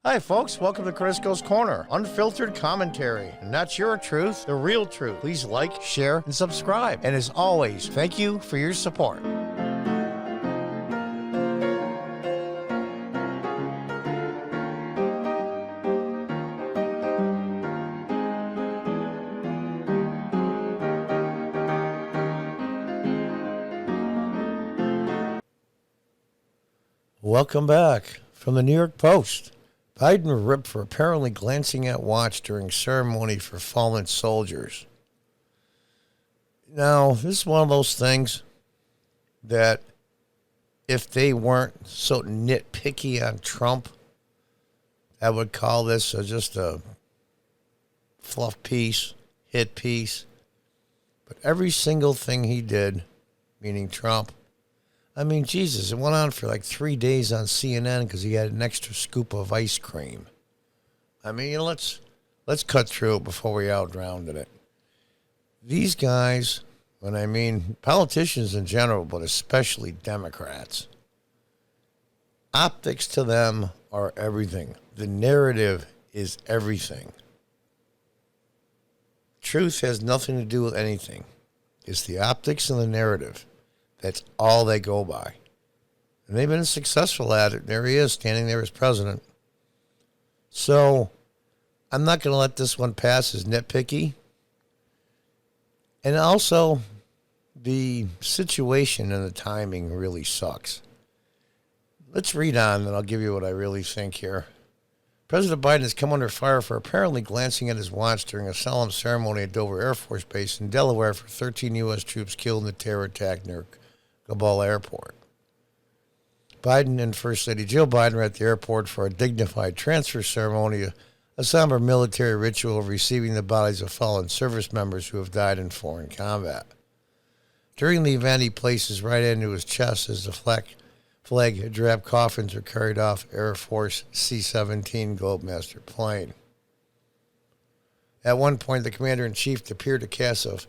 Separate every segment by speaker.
Speaker 1: Hi, folks. Welcome to Crisco's Corner. Unfiltered commentary. And not your truth, the real truth. Please like, share, and subscribe. And as always, thank you for your support. Welcome back from the New York Post. Biden ripped for apparently glancing at watch during ceremony for fallen soldiers. Now, this is one of those things that if they weren't so nitpicky on Trump, I would call this just a fluff piece, hit piece. But every single thing he did, meaning Trump, I mean, Jesus, it went on for like 3 days on CNN because he had an extra scoop of ice cream. I mean, let's cut through it before we out-rounded it. These guys, and I mean politicians in general, but especially Democrats, optics to them are everything. The narrative is everything. Truth has nothing to do with anything. It's the optics and the narrative. That's all they go by. And they've been successful at it. There he is, standing there as president. So I'm not going to let this one pass as nitpicky. And also, the situation and the timing really sucks. Let's read on, and I'll give you what I really think here. President Biden has come under fire for apparently glancing at his watch during a solemn ceremony at Dover Air Force Base in Delaware for 13 U.S. troops killed in the terror attack near Kabul Airport. Biden and First Lady Jill Biden were at the airport for a dignified transfer ceremony, a somber military ritual of receiving the bodies of fallen service members who have died in foreign combat. During the event, he placed his right hand to his chest as the flag-draped coffins were carried off Air Force C-17 Globemaster plane. At one point, the commander-in-chief appeared to cast a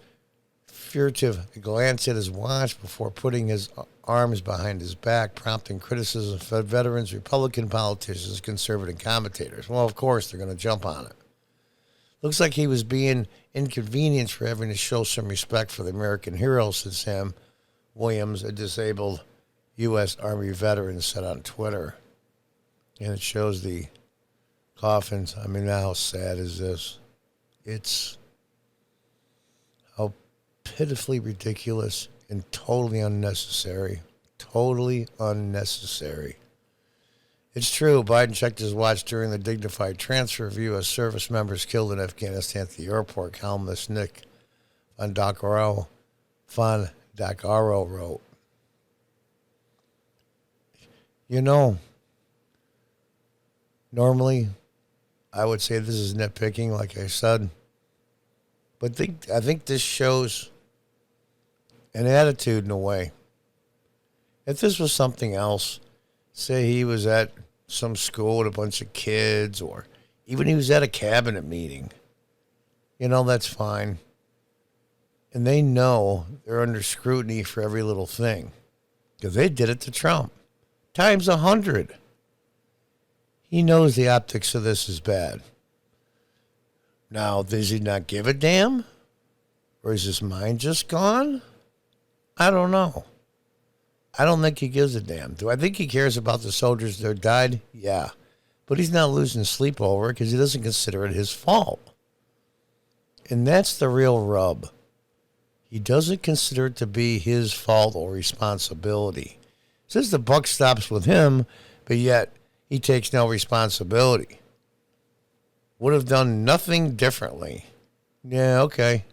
Speaker 1: furtive glance at his watch before putting his arms behind his back, prompting criticism from veterans, Republican politicians, conservative commentators. Well, of course, they're going to jump on it. Looks like he was being inconvenienced for having to show some respect for the American heroes, said Sam Williams, a disabled U.S. Army veteran, said on Twitter. And it shows the coffins. I mean, how sad is this? It's how pitifully ridiculous and totally unnecessary. Totally unnecessary. It's true, Biden checked his watch during the dignified transfer of U.S. service members killed in Afghanistan at the airport, columnist Nick Fondacaro wrote. You know, normally I would say this is nitpicking, like I said, but I think this shows an attitude in a way. If this was something else, say he was at some school with a bunch of kids, or even he was at a cabinet meeting, that's fine. And they know they're under scrutiny for every little thing, because they did it to Trump. Times 100. He knows the optics of this is bad. Now, does he not give a damn? Or is his mind just gone? I don't know. I don't think he gives a damn. Do I think he cares about the soldiers that died? Yeah. But he's not losing sleep over it because he doesn't consider it his fault. And that's the real rub. He doesn't consider it to be his fault or responsibility. Says the buck stops with him, but yet he takes no responsibility. Would have done nothing differently. Yeah, okay.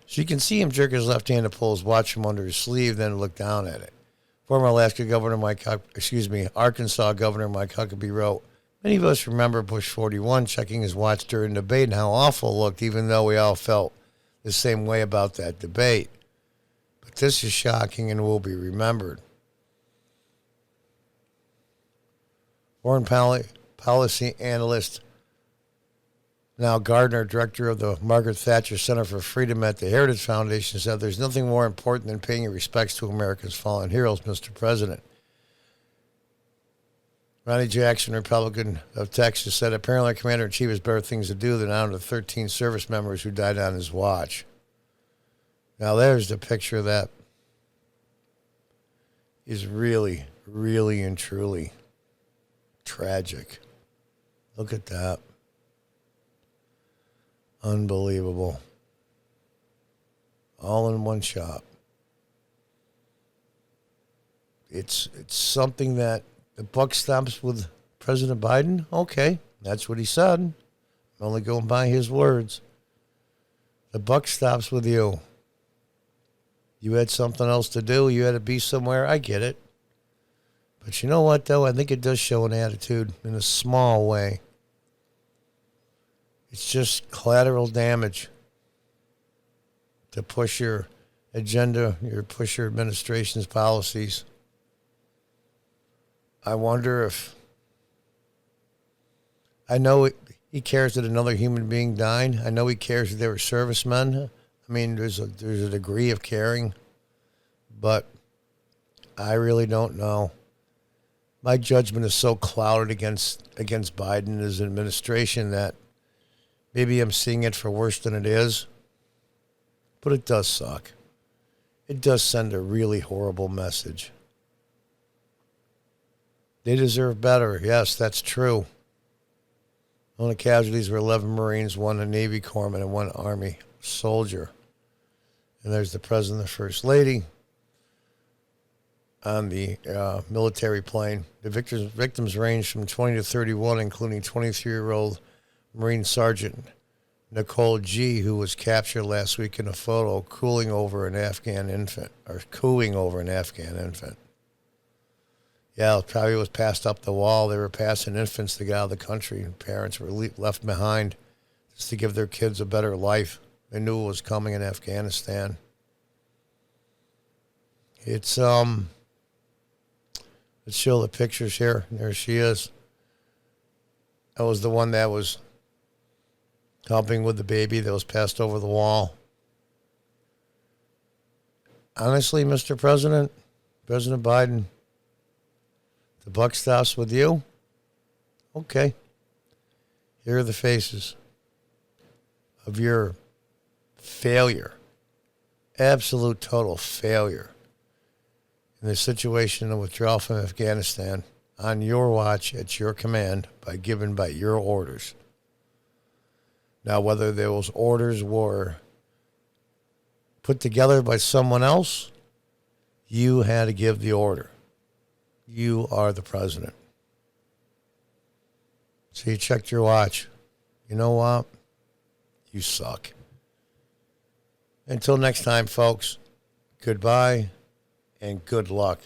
Speaker 1: So you can see him jerk his left hand to pull his watch from under his sleeve, then look down at it. Former Arkansas Governor Mike Huckabee wrote, many of us remember Bush 41 checking his watch during the debate and how awful it looked, even though we all felt the same way about that debate. But this is shocking and will be remembered. Foreign policy analyst, now Gardner, director of the Margaret Thatcher Center for Freedom at the Heritage Foundation, said there's nothing more important than paying your respects to America's fallen heroes, Mr. President. Ronnie Jackson, Republican of Texas, said apparently Commander-in-Chief has better things to do than honor the 13 service members who died on his watch. Now there's the picture that is really, really and truly tragic. Look at that. Unbelievable. All in one shot. It's something that the buck stops with President Biden. Okay, that's what he said. I'm only going by his words. The buck stops with you. You had something else to do. You had to be somewhere. I get it. But you know what, though? I think it does show an attitude in a small way. It's just collateral damage to push your agenda, push your administration's policies. I wonder if... I know he cares that another human being died. I know he cares that they were servicemen. I mean, there's a degree of caring, but I really don't know. My judgment is so clouded against Biden and his administration that maybe I'm seeing it for worse than it is. But it does suck. It does send a really horrible message. They deserve better. Yes, that's true. One of the casualties were 11 Marines, one a Navy corpsman, and one Army soldier. And there's the President and the First Lady on the military plane. The victims ranged from 20 to 31, including 23-year-old Marine Sergeant Nicole G., who was captured last week in a photo cooing over an Afghan infant. Yeah, it probably was passed up the wall. They were passing infants to get out of the country, and parents were left behind just to give their kids a better life. They knew it was coming in Afghanistan. Let's show the pictures here. There she is. That was the one that was helping with the baby that was passed over the wall. Honestly, Mr. President Biden, the buck stops with you. Okay. Here are the faces of your failure, absolute total failure in the situation of withdrawal from Afghanistan on your watch, at your command, given by your orders. Now, whether those orders were put together by someone else, you had to give the order. You are the president. So you checked your watch. You know what? You suck. Until next time, folks, goodbye and good luck.